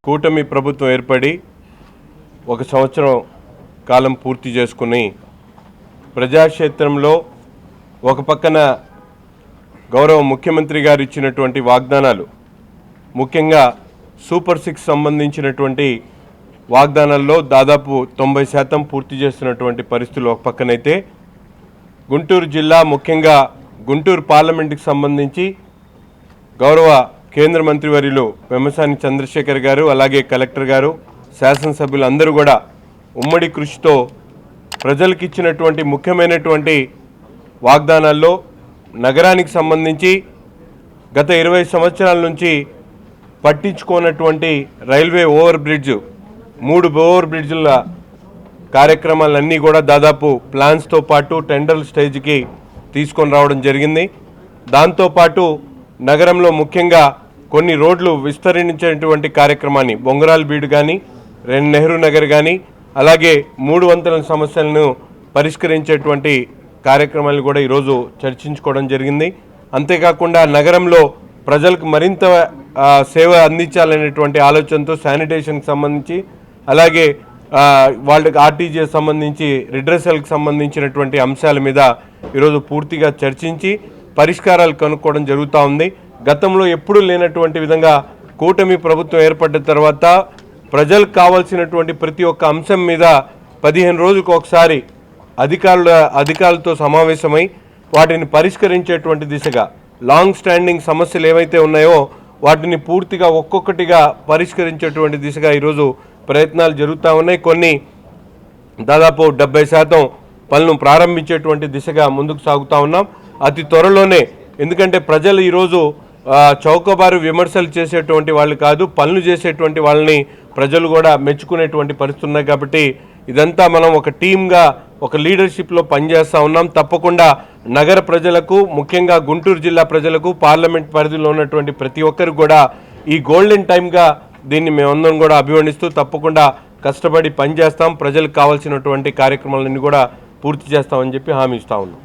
కూటమి ప్రభుత్వం ఏర్పడి 1 సంవత్సరం కాలం పూర్తి చేసుకుని ప్రజాక్షేత్రంలో ఒక పక్కన గౌరవ ముఖ్యమంత్రి గారు ఇచ్చినటువంటి వాగ్దానాలు, ముఖ్యంగా సూపర్ 6 సంబంధించినటువంటి వాగ్దానాల్లో దాదాపు 90% పూర్తి చేస్తున్నటువంటి పరిస్థితులు ఒక పక్కనైతే, గుంటూరు జిల్లా ముఖ్యంగా గుంటూరు పార్లమెంటుకి సంబంధించి గౌరవ కేంద్ర మంత్రివర్యులు పెమ్మసాని చంద్రశేఖర్ గారు, అలాగే కలెక్టర్ గారు, శాసనసభ్యులు అందరూ కూడా ఉమ్మడి కృషితో ప్రజలకు ఇచ్చినటువంటి ముఖ్యమైనటువంటి వాగ్దానాల్లో నగరానికి సంబంధించి గత 20 సంవత్సరాల నుంచి పట్టించుకోనటువంటి రైల్వే ఓవర్ బ్రిడ్జ్, 3 ఓవర్ బ్రిడ్జ్ల కార్యక్రమాలన్నీ కూడా దాదాపు ప్లాన్స్తో పాటు టెండర్ స్టేజ్కి తీసుకొని రావడం జరిగింది. దాంతోపాటు నగరంలో ముఖ్యంగా కొన్ని రోడ్లు విస్తరించేటువంటి కార్యక్రమాన్ని బొంగరాల్ బీడు కానీ, నెహ్రూ నగర్ కానీ, అలాగే 3 వంతెనల సమస్యలను పరిష్కరించేటువంటి కార్యక్రమాలు కూడా ఈరోజు చర్చించుకోవడం జరిగింది. అంతేకాకుండా నగరంలో ప్రజలకు మరింత సేవ అందించాలనేటువంటి ఆలోచనతో శానిటేషన్కి సంబంధించి, అలాగే వాళ్ళకి ఆర్టీజీకి సంబంధించి రిడ్రెసల్కి సంబంధించినటువంటి అంశాల మీద ఈరోజు పూర్తిగా చర్చించి పరిష్కారాలు కనుక్కోవడం జరుగుతూ ఉంది. గతంలో ఎప్పుడూ లేనటువంటి విధంగా కూటమి ప్రభుత్వం ఏర్పడ్డ తర్వాత ప్రజలకు కావాల్సినటువంటి ప్రతి ఒక్క అంశం మీద 15 రోజులకు ఒకసారి అధికారులతో సమావేశమై వాటిని పరిష్కరించేటువంటి దిశగా, లాంగ్ స్టాండింగ్ సమస్యలు ఏవైతే ఉన్నాయో వాటిని పూర్తిగా ఒక్కొక్కటిగా పరిష్కరించేటువంటి దిశగా ఈరోజు ప్రయత్నాలు జరుగుతూ ఉన్నాయి. కొన్ని దాదాపు 70% పనులను ప్రారంభించేటువంటి దిశగా ముందుకు సాగుతూ ఉన్నాం. అతి త్వరలోనే, ఎందుకంటే ప్రజలు ఈరోజు చౌకబారు విమర్శలు చేసేటువంటి వాళ్ళు కాదు, పనులు చేసేటువంటి వాళ్ళని ప్రజలు కూడా మెచ్చుకునేటువంటి పరిస్థితి ఉన్నాయి. కాబట్టి ఇదంతా మనం ఒక టీమ్గా, ఒక లీడర్షిప్లో పనిచేస్తూ ఉన్నాం. తప్పకుండా నగర ప్రజలకు, ముఖ్యంగా గుంటూరు జిల్లా ప్రజలకు, పార్లమెంట్ పరిధిలో ఉన్నటువంటి ప్రతి ఒక్కరికి కూడా ఈ గోల్డెన్ టైమ్గా దీన్ని మేమందరం కూడా అభివర్ణిస్తూ తప్పకుండా కష్టపడి పనిచేస్తాం. ప్రజలకు కావాల్సినటువంటి కార్యక్రమాలన్నీ కూడా పూర్తి చేస్తామని చెప్పి హామీ ఇస్తా ఉన్నాం.